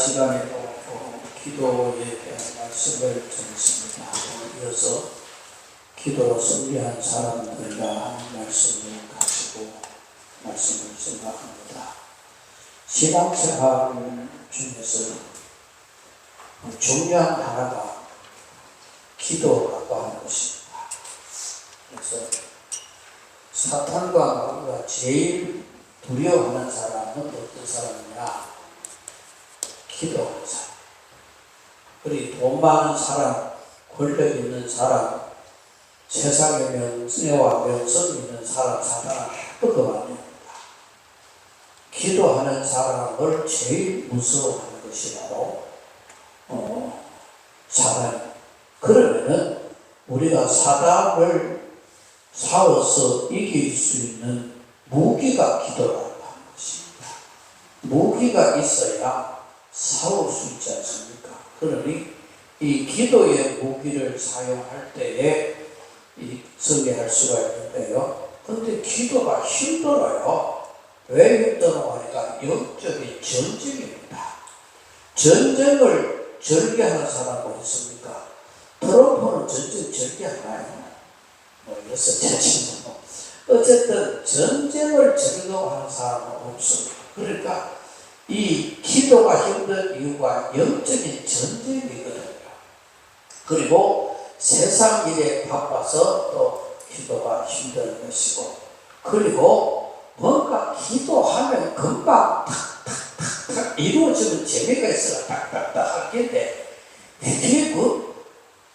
시간에도 기도에 대한 말씀을 전했습니다. 이어서 기도로 승리한 사람들과 하는 말씀을 가지고 말씀을 생각합니다. 신앙생활 중에서 중요한 하나가 기도라고 하는 것입니다. 그래서 사탄과 우리가 제일 두려워하는 사람은 어떤 사람이냐? 기도하는 사람. 그리고 돈 많은 사람, 권력 있는 사람, 세상의 명예와 명성 있는 사람, 사단은 그것만입니다. 기도하는 사람을 제일 무서워하는 것이 바로 사단. 그러면은 우리가 사단을 싸워서 이길 수 있는 무기가 기도라고 하는 것입니다. 무기가 있어야 싸울 수 있지 않습니까? 그러니 이 기도의 무기를 사용할 때에 승리할 수가 있는데요. 그런데 기도가 힘들어요. 왜 힘들어 하니까 영적인 전쟁입니다. 전쟁을 절개하는 사람은 있습니까? 트럼프는 전쟁 절개하나요? 어쨌든 전쟁을 즐거워하는 사람은 없습니다. 그러니까 이 기도가 힘든 이유가 영적인 전쟁이거든요. 그리고 세상 일에 바빠서 또 기도가 힘든 것이고, 그리고 뭔가 기도하면 금방 탁탁탁탁 이루어지는 재미가 있어요. 탁탁탁 하겠는데 이게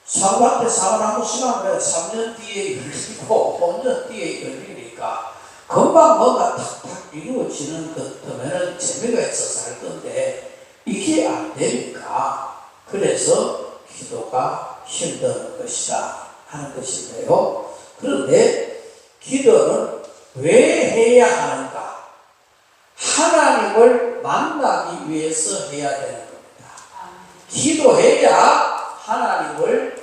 사과한테 사과나무 심으면 3년 뒤에 열리고 5년 뒤에 열리니까 금방 뭔가 탁탁 이루어지는 것 때문에 재미가 있어서 할 건데 이게 안 되니까 그래서 기도가 힘든 것이다 하는 것인데요. 그런데 기도는 왜 해야 하는가? 하나님을 만나기 위해서 해야 되는 겁니다. 기도해야 하나님을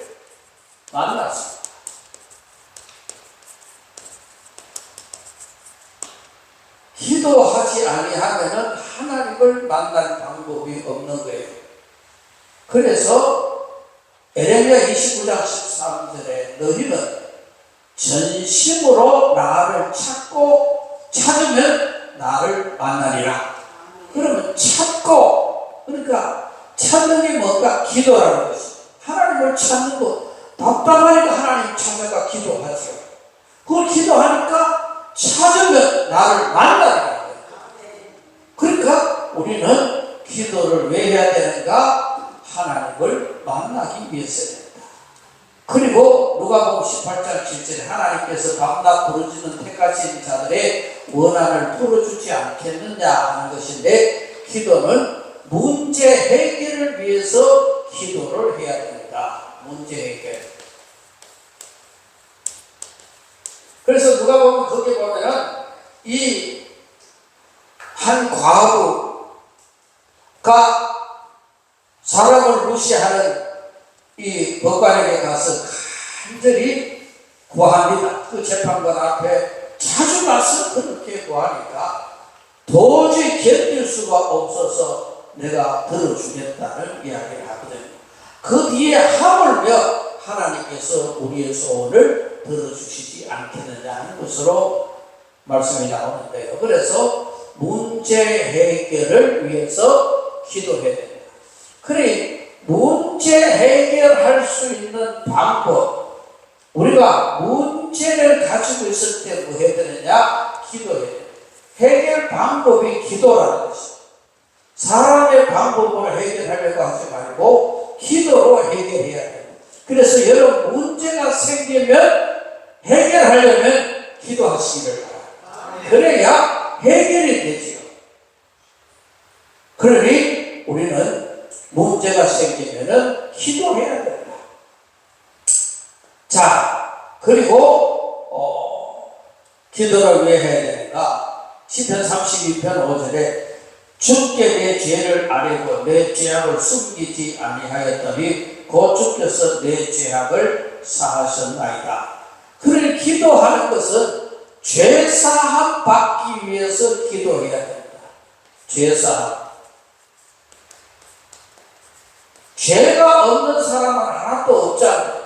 만났습니다. 기도하지 아니하면은 하나님을 만날 방법이 없는 거예요. 그래서 에레미야 29장 13절에 너희는 전심으로 나를 찾으면 나를 만나리라. 그러면 그러니까 찾는 게 뭔가? 기도라는 것이. 하나님을 찾는 거 답답하니까 하나님 찾아가 기도하죠. 그걸 기도하니까 찾으면 나를 만나리라. 그러니까 우리는 기도를 왜 해야 되는가? 하나님을 만나기 위해서입니다. 그리고 누가복음 18장 7절에 하나님께서 밤낮 부르짖는 택하신 자들의 원한을 풀어주지 않겠느냐 하는 것인데, 기도는 문제 해결을 위해서 기도를 해야 됩니다. 문제 해결. 그래서 누가복음 거기 보면은 이 한 과부가 사람을 무시하는 이 법관에게 가서 간절히 구합니다. 그 재판관 앞에 자주 가서 그렇게 구하니까 도저히 견딜 수가 없어서 내가 들어주겠다는 이야기를 하거든요. 그 뒤에 하물며 하나님께서 우리의 소원을 들어주시지 않겠느냐 하는 것으로 말씀이 나오는데요. 그래서 문제 해결을 위해서 기도해야 됩니다. 그래, 문제 해결할 수 있는 방법, 우리가 문제를 가지고 있을 때 뭐 해야 되느냐? 기도해야 돼요. 해결 방법이 기도라는 것이죠. 사람의 방법으로 해결하려고 하지 말고 기도로 해결해야 돼요. 그래서 여러분 문제가 생기면 해결하려면 기도하시기를 바랍니다. 그래야 해결이 되죠. 그러니 우리는 문제가 생기면은 기도해야 됩니다. 자, 그리고 기도를 왜 해야 되는가? 시편 32편 5절에 주께 내 죄를 아뢰고 내 죄악을 숨기지 아니하였더니 곧 주께서 내 죄악을 사하셨나이다. 그러니 기도하는 것은 죄사함 받기 위해서 기도해야 됩니다. 죄사함. 죄가 없는 사람은 하나도 없잖아요.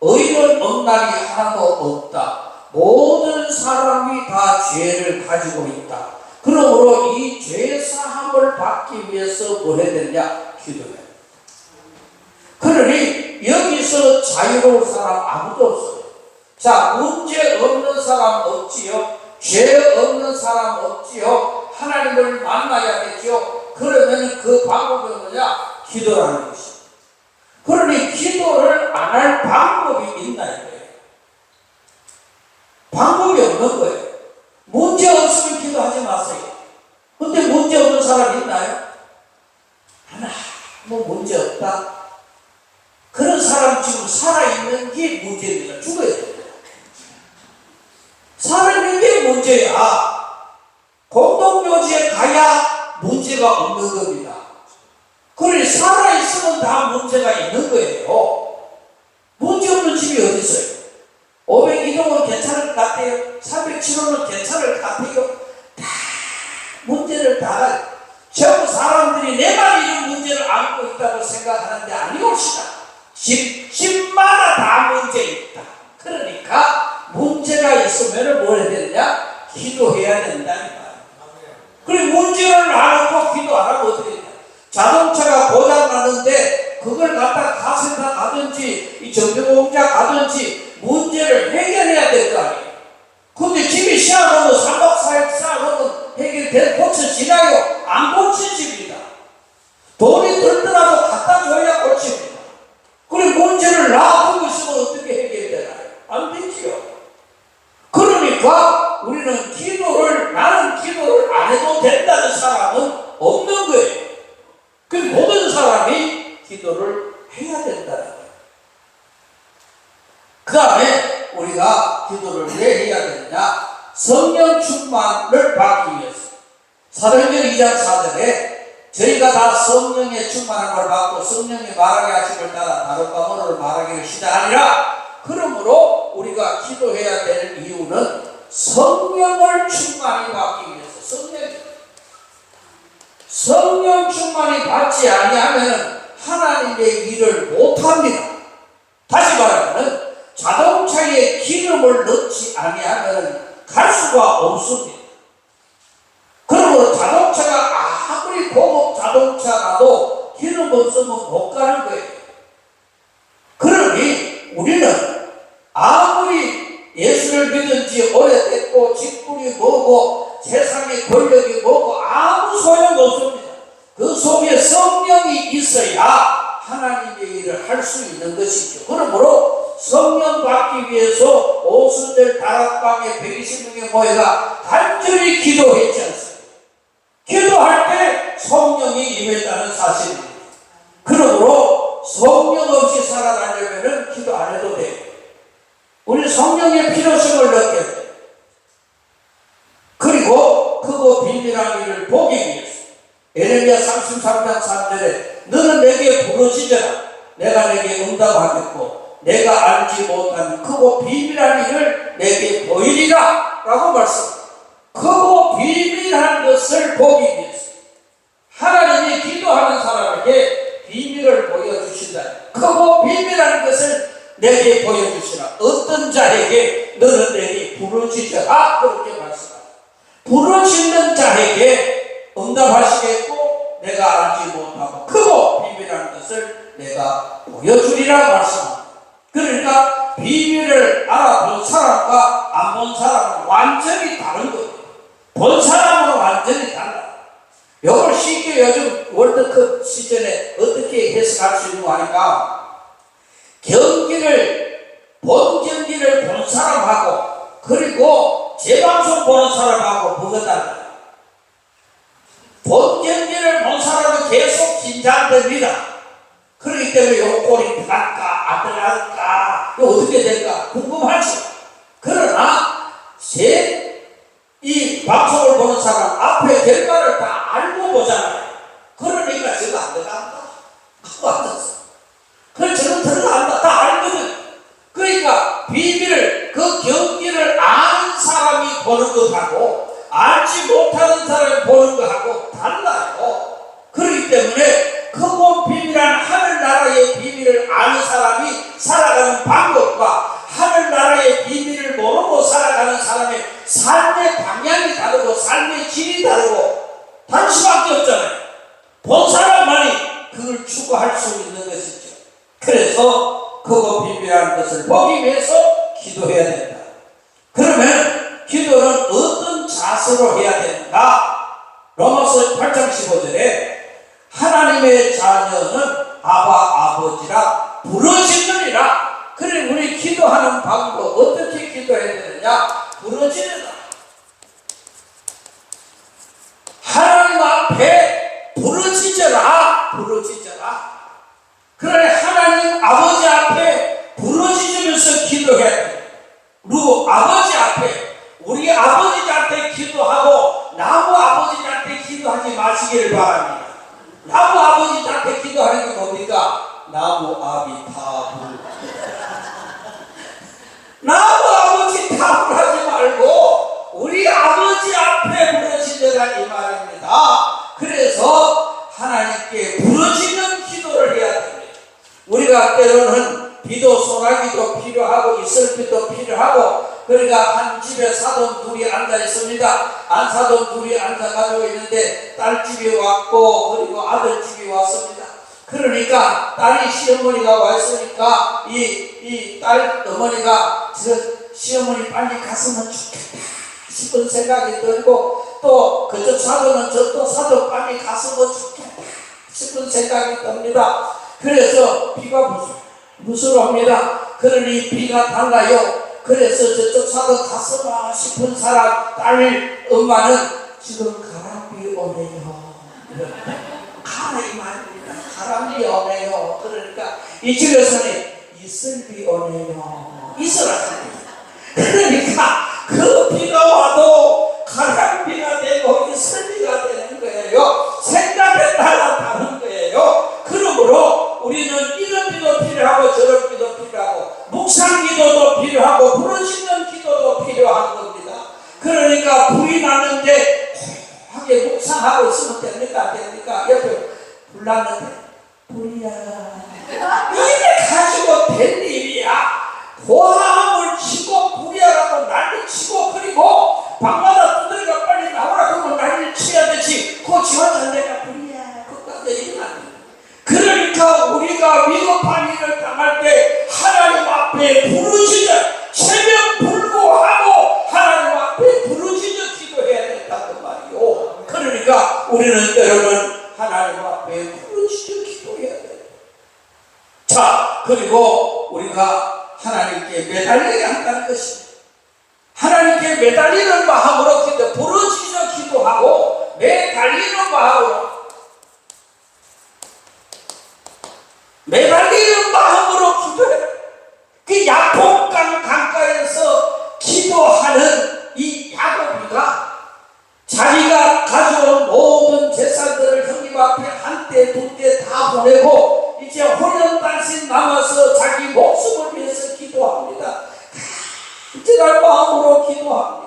의인 없나니 하나도 없다. 모든 사람이 다 죄를 가지고 있다. 그러므로 이 죄 사함을 받기 위해서 뭐 해야 되냐? 기도해야. 그러니 여기서 자유로운 사람 아무도 없어요. 자, 문제 없는 사람 없지요? 죄 없는 사람 없지요? 하나님을 만나야겠죠? 그러면 그 방법이 뭐냐? 기도라는 것이죠. 그러니 기도를 안 할 방법이 있나 이거예요. 방법이 없는 거예요. 문제 없으면 기도하지 마세요. 근데 문제 없는 사람 있나요? 하나, 뭐 문제 없다. 그런 사람 지금 살아있는 게 문제입니다. 죽어야 됩니다. 살아있는 게 문제야. 공동묘지에 가야 문제가 없는 겁니다. 그러니 살아있으면 다 문제가 있는 거예요. 문제 없는 집이 어디 있어요? 502동은 괜찮을 것 같아요. 307호는 괜찮을 것 같아요. 다 문제를 다 전부 사람들이 내가 이런 문제를 안고 있다고 생각하는데 아니옵시다. 집마다 다 문제 있다. 그러니까 문제가 있으면 뭘 해야 되느냐? 기도해야 된다는 말이에요. 그리고 문제를 안 하고 기도 안 하면 어떻게 되냐? 자동차가 고장 나는데 그걸 갖다 카센터 가든지 이 정비공장 가든지 문제를 해결해야 될 거 아니에요. 근데 집이 시원하면 3박 4일 쌓아놓으면 해결돼 고쳐지나요? 안 고쳐집니다. 돈이 들더라도 갖다 줘야 고칩니다. 그리고 문제를 놔두고 있으면 어떻게 해결되나요? 안 되지요. 그러니까 우리는 나는 기도를 안 해도 된다는 사람은 없는 거예요. 그 모든 사람이 기도를 해야 된다는 거예요. 그 다음에 우리가 기도를 왜 해야 되느냐? 성령 충만을 받기 위해서. 사도행전 2장 4절에 저희가 다 성령의 충만한 걸 받고 성령의 말하게 하심을 따라 다른과 언어를 말하기를 시작하니라. 그러므로 우리가 기도해야 될 이유는 성령을 충만히 받기 위해서. 성령 충만히 받지 아니하면 하나님의 일을 못합니다. 다시 말하면 자동차에 기름을 넣지 아니하면 갈 수가 없습니다. 그러므로 자동차가 아무리 고급 자동차라도 기름 없으면 못 가는 거예요. 그러니 우리는 아무리 예수를 믿은 지 오래됐고 직분이 뭐고 세상의 권력이 뭐고 아무 소용없습니다. 그 속에 성령이 있어야 하나님의 일을 할 수 있는 것이죠. 그러므로 성령 받기 위해서 오순절 다락방에 120명의 모여가 간절히 기도했지 않습니까? 기도할 때 성령이 임했다는 사실입니다. 그러므로 성령 없이 살아가려면 기도 안 해도 돼요. 우리 성령의 필요성을 느껴야 돼요. 그리고 크고 비밀한 일을 보기 위해서 에레미야 33장 3절에 너는 내게 부르짖어라. 내가 내게 응답하겠고 내가 알지 못한 크고 비밀한 일을 내게 보이리라 라고 말씀합니다. 크고 비밀한 것을 보기 위해서 하나님이 기도하는 사람에게 비밀을 보여주신다. 크고 비밀한 것을 내게 보여주시라. 어떤 자에게 너는 내게 부르짖어라 그렇게 말씀합니다. 부르짖는 자에게 응답하시겠고 내가 알지 못하고 크고 비밀한 것을 내가 보여주리라 말씀합니다. 그러니까 비밀을 알아본 사람과 안 본 사람은 완전히 다른 거예요. 본 사람은 완전히 달라요. 이걸 쉽게 요즘 월드컵 시즌에 어떻게 해석할 수 있는 거 하니까 본 경기를 본 사람하고 그리고 재방송 보는 사람하고 뭐가 달라요? 본 경기를 본 사람은 계속 긴장됩니다. 그렇기 때문에 요 골이 들어갈까 안 들어갈까 이거 어떻게 될까 궁금하죠. 그러나 이 방송을 보는 사람 앞에 결과를 다 알고 보잖아요. 그러니까 저거 안 들어간다 하고 앉았어. 그래 저는 들어간다 다 알거든. 그러니까 비밀을 그 경기를 아는 사람이 보는 것하고 알지 못하는 사람이 보는 것하고 달라요. 그렇기 때문에 크고 비밀한 하늘나라 그를 추구할 수 있는 것이죠. 그래서 크고 비밀한 것을 보기 위해서 기도해야 된다. 그러면 기도는 어떤 자세로 해야 되는가? 로마서 8장 15절에 하나님의 자녀는 아버지라 부르짖느니라. 그래, 우리 기도하는 방법 어떻게 기도해야 되느냐? 부르짖는다. 하나님 앞에 부르짖어라. 그러니 하나님 아버지 앞에 부르짖으면서 기도해야 돼. 그리고 아버지 앞에, 우리 아버지한테 기도하고 나무 아버지한테 기도하지 마시기를 바랍니다. 나무 아버지한테 기도하는 게 뭡니까? 나무 아비타불. 나무 아버지 탑을 하지 말고 우리 아버지 앞에 부르짖으라 이 말입니다. 그래서 하나님께 부르짖는 기도를 해야 됩니다. 우리가 때로는 비도 소나기도 필요하고 이슬비도 필요하고, 그러니까 한 집에 사돈 둘이 앉아 있습니다. 사돈 둘이 앉아가지고 있는데 딸집이 왔고 그리고 아들집이 왔습니다. 그러니까 딸이 시어머니가 와 있으니까 이 딸 어머니가 시어머니 빨리 갔으면 좋겠다 싶은 생각이 들고, 또 그쪽 사돈은 저쪽 사돈 빨리 갔으면 좋겠다 싶은 생각이 듭니다. 그래서 비가 무술합니다. 그러니 비가 달라요. 그래서 저쪽 사돈 갔으면 싶은 사람 딸 엄마는 지금 가람비 오네요. 가람이 말입니다. 가람비 오네요. 그러니까 이쪽에서는 이슬비 오네요. 이슬하십니다. 그러니까 그 비가 와도 가람비가 되고 이슬비가 되는 거예요. 생각에 따라 다른 거예요. 그러므로 우리는 이런 기도 필요하고 저런 기도 필요하고 묵상 기도도 필요하고 부르짖는 기도도 필요한 겁니다. 그러니까 불이 났는데 고요하게 묵상하고 있으면 됩니까? 안 됩니까? 옆에 불 났는데 불이야 이게 가지고 된 일이야. 고함을 치고 불이야라고 난리치고, 그리고 방마다 두드리가 빨리 나오라 그러면 난리를 쳐야 되지. 그거 지원자 내가 불이야 그것까지 일어나는 거야. 그러니까 우리가 위급한 일을 당할 때 하나님 앞에 부르짖어 새벽 불고하고 하나님 앞에 부르짖어 기도해야 된다는 말이요. 그러니까 우리는 때로는 하나님 앞에 부르짖어 기도해야 돼요. 자, 그리고 우리가 하나님께 매달려야 한다는 것입니다. 하나님께 매달리는 마음으로 부르짖어 기도하고 매달리는 마음으로 기도해요. 그 야복강 강가에서 기도하는 이 야곱이가 자기가 가져온 모든 재산들을 형님 앞에 한때 두때 다 보내고 이제 혼연단신 남아서 자기 목숨을 위해서 기도합니다. 간절한 마음으로 기도합니다.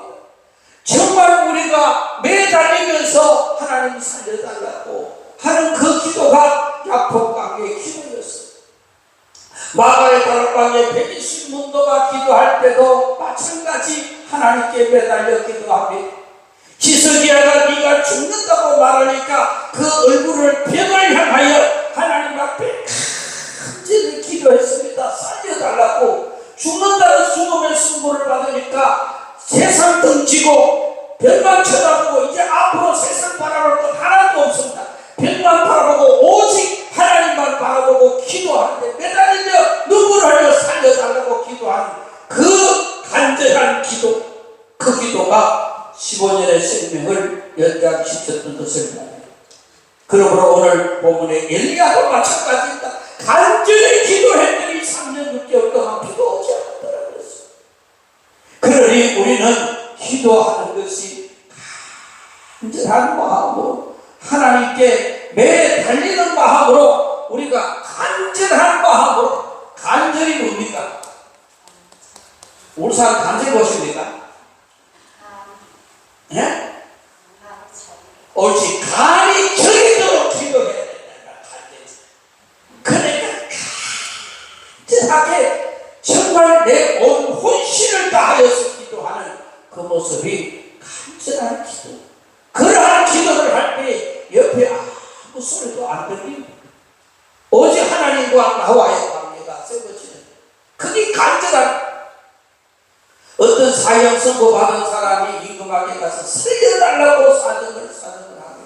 정말 우리가 매달리면서 하나님 살려달라고 하는 그 기도가 야복강의 기도였어요. 마가의 다락방에 120문도가 기도할 때도 마찬가지 하나님께 매달려 기도합니다. 히스기야가 네가 죽는다고 말하니까 그 얼굴을 벽을 향하여 하나님 앞에 간절히 기도했습니다. 살려달라고. 죽는다는 죽음의 승부를 받으니까 세상 던지고 벽만 쳐다보고 이제 앞으로 세상 바라볼 것 하나도 없습니다. 벽만 바라보고 오직 하나님만 바라보고 기도하는데 매달리며 눈물을 흘려 살려달라고 기도하는 그 간절한 기도, 그 기도가 15년의 생명을 연장시켰던 것을 봅니다. 그러므로 오늘 본문의 엘리야도 마찬가지입니다. 간절히 기도했더니 3년 6개월 동안 비가 오지 않았다고 그랬어요. 그러니 우리는 기도하는 것이 간절한 마음으로 하나님께 매달리는 마음으로, 우리가 간절한 마음으로, 간절히 뭡니까? 울산 간절히 보십니까? 예? 옳지. 간이 저리도록 기도해야 된다. 그러니까 간절하게 정말 내 온 혼신을 다하여서 기도하는 그 모습이 간절한 기도. 그러한 기도를 할 때 옆에 아무 소리도 안 들립니다. 하나님과 나와의 관계가 세워지는, 그게 간절한. 어떤 사형 선고 받은 사람이 임금에게 가서 살려달라고 사정을 하고,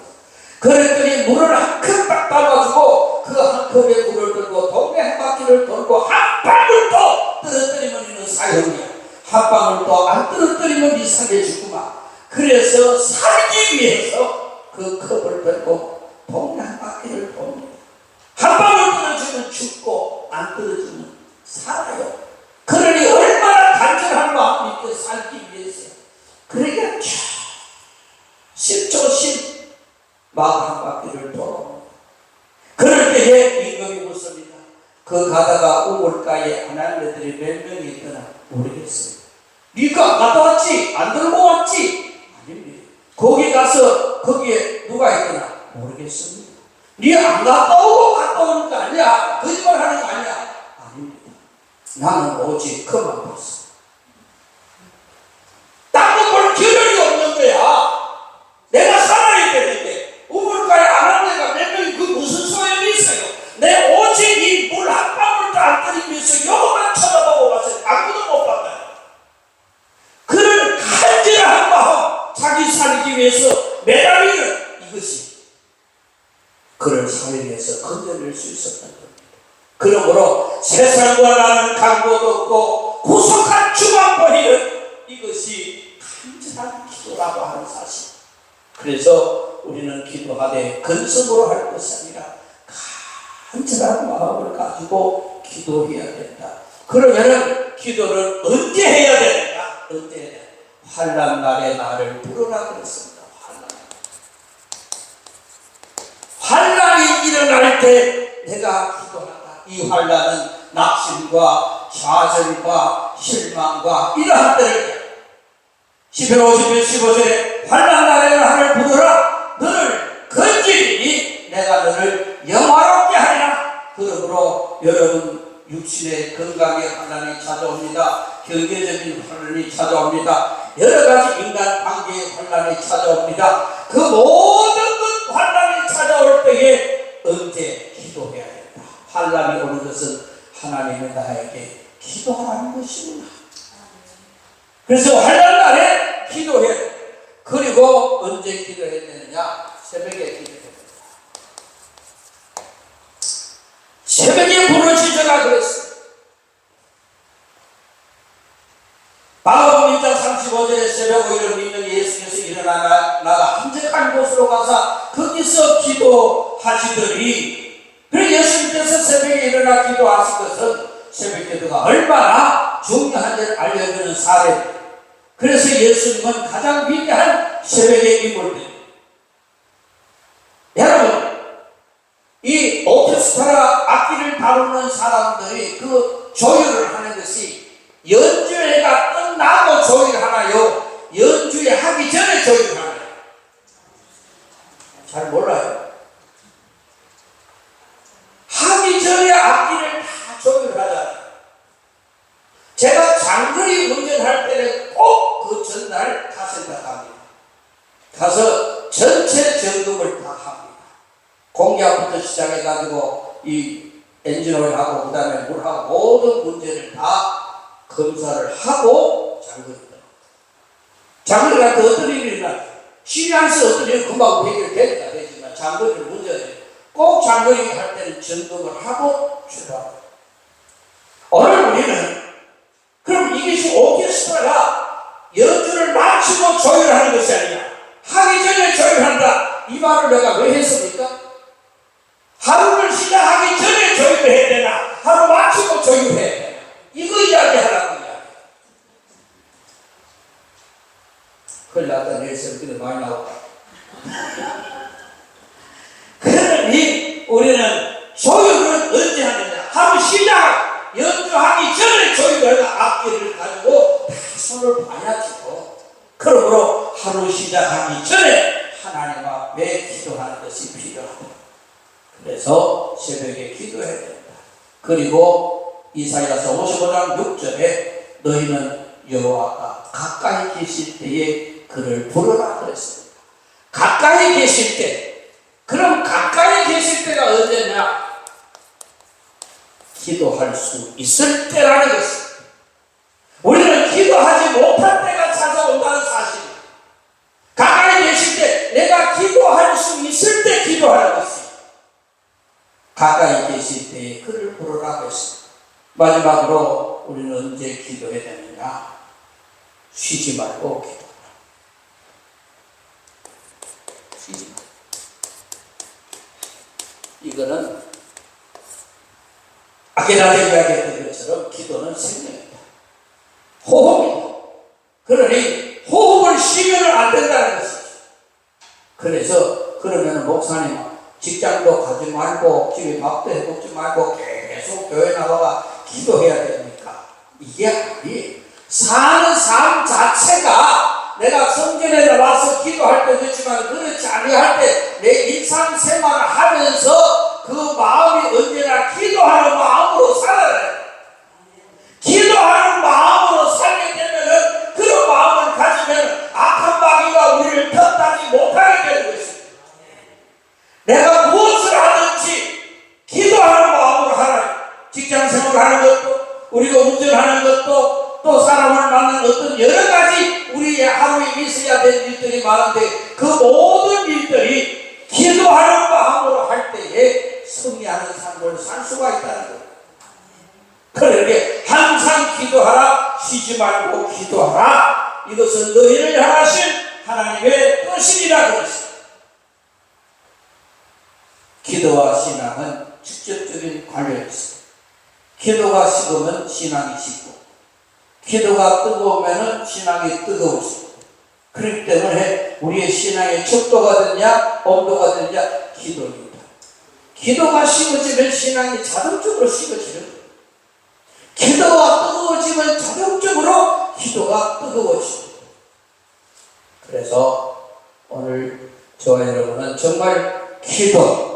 그랬더니 물을 한 컵 딱 담아주고 그 한 컵에 물을 들고 동네 한 바퀴를 돌고 한 방울도 떨어뜨리면 이는 사형이야. 한 방울도 안 떨어뜨리면 이 살려주구만. 그래서 살기 위해서 그 컵을 들고 동네 한 바퀴를 돕니다. 한 방울 떨어지면 죽고 안 떨어지면 살아요. 그러니 얼마나 간절한 마음이 살기 위해서. 그러니까 10초씩 막 한 바퀴를 돌아옵니다. 그럴 때에 임금이 묻습니다. 그 가다가 우물가에 아날레들이 몇 명이 있거나 모르겠어요. 네가 갔다 왔지? 안 들고 왔지? 아닙니다. 거기 가서 거기에 누가 있거나 모르겠습니다. 네 안 갔다 오고 갔다 오는 거 아니야? 거짓말 하는 거 아니야? 아닙니다. 나는 오직 그만 봤어. 딴 거 볼 겨를이 없는 거야. 내가 살아야 되는데 우물가에 아날레가 몇 명이 그 무슨 소용이 있어요? 내 오직 이 물 한 방울도 안 들이면서 요것만 쳐다보고 왔어요. 아무도 못 봤어요. 그런 간절한 마음, 자기 살기 위해서 매달리는 이것이 그를 사회에서 건져낼 수 있었던 겁니다. 그러므로 세상과 나는 강도도 없고 구속한 주만 보이는 이것이 간절한 기도라고 하는 사실. 그래서 우리는 기도하되 근성으로 할 것이 아니라 간절한 마음을 가지고 기도해야 된다. 그러면은 기도를 언제 해야 된다? 언제 해야 된다? 환난 날에 나를 부르라 그랬습니다. 환난이 일어날 때 내가 기도한다. 이 환난은 낙심과 좌절과 실망과 이러한 때를 시편 50편 15절에 환난 날에 나를 부르라. 너를 건지리니 내가 너를 영화롭게 하리라. 그러므로 여러분 육신의 건강에 환난이 찾아옵니다. 경제적인 환난이 찾아옵니다. 여러가지 인간 관계의 환난이 찾아옵니다. 그 모든 것 환난이 찾아올 때에 언제 기도해야 된다. 환난이 오는 것은 하나님의 나에게 기도하라는 것입니다. 그래서 환난 날에 기도해야 된다. 그리고 언제 기도해야 되느냐? 새벽에 기도해야 된다. 새벽에 부르짖으라 그랬어요. 마가복음 1장 35절에 새벽 5일을 믿는 예수께서 일어나 나가 한적한 곳으로 가서 거기서 기도하시더니, 그래서 예수님께서 새벽에 일어나 기도하신 것은 새벽 기도가 얼마나 중요한지를 알려주는 사례입니다. 그래서 예수님은 가장 위대한 새벽의 인물들. 여러분, 이 오케스트라 악기를 다루는 사람들이 그 조율을 하는 것이 연주회가 끝나고 조율하나요? 연주회 하기 전에 조율하나요? 잘 몰라요. 하기 전에 악기를 다 조율하잖아요. 제가 장거리 운전할 때는 꼭 그 전날 가서 갑니다. 가서 전체 점검을 다 합니다. 공기압부터 시작해가지고 이 엔진오일 하고 그 다음에 물하고 모든 문제를 다 검사를 하고 장거리가 더 어떤 일이 일어나요? 시리안에서 어떤 일이 금방 해결되니까 되지만 장거리를 문제는 꼭 장거리 할 때는 점검을 하고 출발합니다. 오늘 우리는 그럼 이것이 오케스트라가 연주를 마치고 조율하는 것이 아니라 하기 전에 조율한다. 이 말을 내가 왜 했습니까? 하루를 시작하기 전에 조율을 해야 되나? 하루 마치고 조율해야 되나? 이거 이야기하라고 이야기. 큰일 났다. 내일 새벽에 많이 나올까? 그러니 우리는 조율을 언제 하느냐? 하루 시작! 연주하기 전에 조율을 악기를 가지고 다 손을 봐야지요. 그러므로 하루 시작하기 전에 하나님 앞에 기도하는 것이 필요합니다. 그래서 새벽에 기도해야 된다. 그리고 이사야서 55장 6절에 너희는 여호와가 가까이 계실 때에 그를 부르라 그랬습니다. 가까이 계실 때. 그럼 가까이 계실 때가 언제냐? 기도할 수 있을 때라는 것입니다. 우리는 기도하지 못할 때가 찾아온다는 사실입니다. 가까이 계실 때 내가 기도할 수 있을 때 기도하는 것입니다. 가까이 계실 때 그를 부르라고 했습니다. 마지막으로 우리는 언제 기도해야 되느냐? 쉬지 말고 기도하라. 쉬지 말고. 이거는 아게나데 이야기했던 것처럼 기도는 생명이다. 호흡이다. 그러니 호흡을 쉬면 안 된다는 것이죠. 그래서 그러면 목사님 직장도 가지 말고 집에 밥도 해먹지 말고 계속 교회 나와가 기도해야 됩니까? 이게 아니에요. 사는 삶 자체가 내가 성전에 나와서 기도할 때도 있지만 그렇지 아니할 때 내 일상생활을 하면서 그 마음이 언제나 기도하는 마음으로 살아야 돼요. 기도하는 마음으로 살게 되면은 그런 마음을 가지면 악한 마귀가 우리를 탓하지 못하게 되는 것입니다. 내가 무엇을 하든지 기도하는 마음으로 하라. 직장생활을 하는 것도 우리가 운전하는 것도 또 사람을 만나는 어떤 여러 가지 우리의 하루에 있어야 될 일들이 많은데 그 모든 일들이 기도하는 마음으로 할 때에 승리하는 삶을 살 수가 있다는 거예요. 그러니 항상 기도하라. 쉬지 말고 기도하라. 이것은 너희를 향하신 하나님의 뜻이라 그랬습니다. 기도와 신앙은 직접적인 관련이 있습니다. 기도가 식으면 신앙이 식고 기도가 뜨거우면 신앙이 뜨거워집니다. 그렇기 때문에 우리의 신앙의 척도가 되냐 온도가 되냐 기도입니다. 기도가 식어지면 신앙이 자동적으로 식어지는 거예요. 기도가 뜨거워지면 자동적으로 기도가 뜨거워집니다. 그래서 오늘 저와 여러분은 정말 기도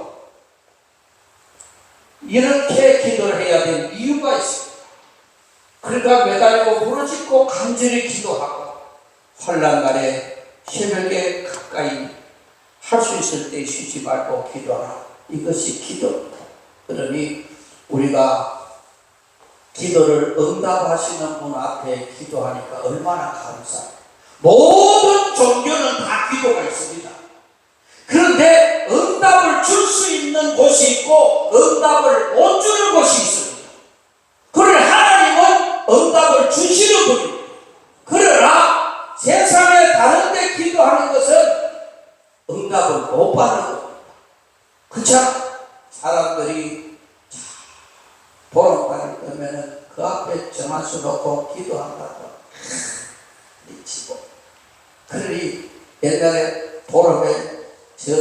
이렇게 기도를 해야 될 이유가 있습니다. 그러니까 매달리고 부르짖고 간절히 기도하고 환난날에 새벽에 가까이 할 수 있을 때 쉬지 말고 기도하라. 이것이 기도입니다. 그러니 우리가 기도를 응답하시는 분 앞에 기도하니까 얼마나 감사해요. 모든 종교는 다 기도가 있습니다. 그런데 응답을 줄 수 있는 곳이 있고 응답을 못 주는 곳이 있습니다. 그러나 하나님은 응답을 주시는 분입니다. 그러나 세상에 다른 데 기도하는 것은 응답을 못 받는 겁니다. 그쵸? 사람들이 보름달이 뜨면은 그 앞에 정한수 놓고 기도한다고 미치고 그러니 옛날에 보름에 저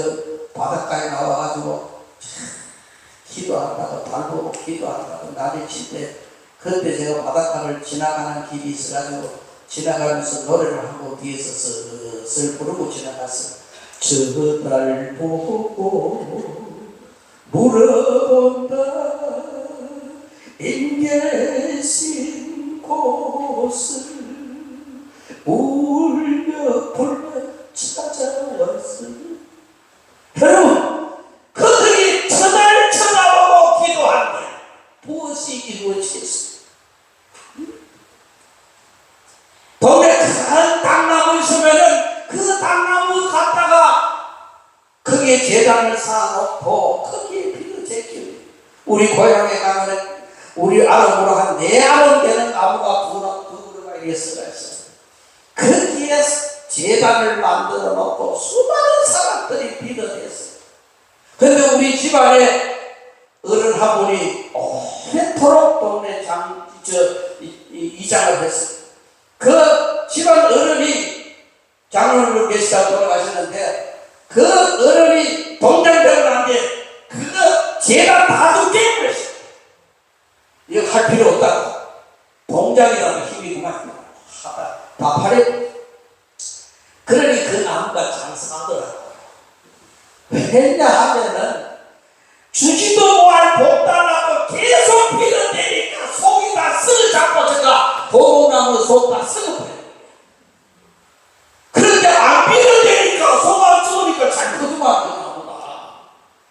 바닷가에 나와가지고 기도한다고 달보고 기도한다고 날이 칠 때 그때 제가 바닷가를 지나가는 길이 있어가지고 지나가면서 노래를 하고 뒤에서 슬슬 부르고 지나갔어요. 저 달 보고 물어본다 인계신 곳을 울며 불며 찾아왔으니 여러분 그들이 천을 쳐다보고 기도한다. 무엇이 이루어지겠습니까? 동네 큰 당나무 있으면은 그 당나무 갖다가 거기에 제단을 쌓아놓고 거기에 비도 제끼고 우리 고향에 가면은 우리 아름으로 한 4아름 되는 나무가 두 그루가 있어가 있어요. 거기에 제단을 만들어 놓고 수많은 사람들이 비도했어요. 근데 우리 집안에 어른 한 분이 오래도록 동네 이장을 했어요. 그 집안 어른이 장로를 계시다고 돌아가셨는데 그 어른이 동장되고 난데 그거 제가 다 죽게 그랬어요. 이거 할 필요 없다고. 동장이라는 힘이 그만 다 팔에. 그러니 그 나무가 장성하더라고. 왜냐 하면은 주지도 못할 복달라고 계속 빌어대니까 속이 다 썩어잡고 제가 도롱나무 속 다 썩어버려요. 그런데 안 빌어대니까 속 안 썩으니까 잘 커지만 나무다.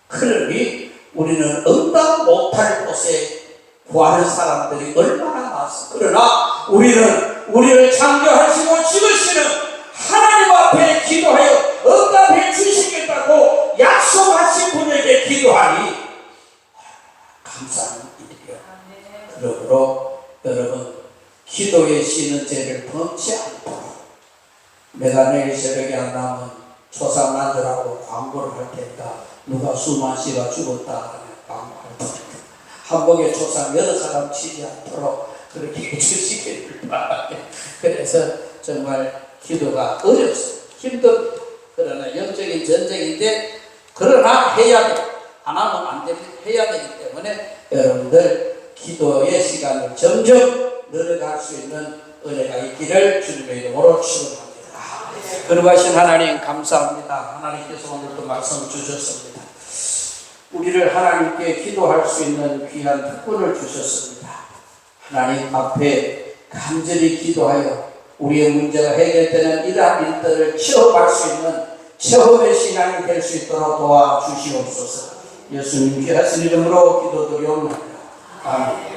그러니 우리는 응답 못할 곳에 구하는 사람들이 얼마나 많습니까? 그러나 우리를 창조하시고 지으시는 하나님 앞에 기도하여 응답해 주시겠다고 약속하신 분에게 기도하니 감사한 일이에요. 그러므로 여러분, 기도의 씨는 죄를 범치 않도록, 내가 내일 새벽에 안 나오면 초상난조라고 광고를 할 테니까 누가 수만 씨가 죽었다 하면 광고할 테니까 한복에 초상 여러 사람 치지 않도록 그렇게 해주시기를 바랍니다. 그래서 정말 기도가 어렵습니다. 힘듭니다. 그러나 영적인 전쟁인데, 그러나 해야 돼. 안 하면 안 됩니다. 해야 되기 때문에 여러분들 기도의 시간을 점점 늘어갈 수 있는 은혜가 있기를 주님의 이름으로 축원합니다. 거룩하신 하나님 감사합니다. 하나님께서 오늘도 말씀 주셨습니다. 우리를 하나님께 기도할 수 있는 귀한 특권을 주셨습니다. 하나님 앞에 간절히 기도하여 우리의 문제가 해결되는 이러한 일들을 체험할 수 있는 체험의 신앙이 될 수 있도록 도와주시옵소서. 예수님 귀하신 이름으로 기도드리옵나이다. 아멘.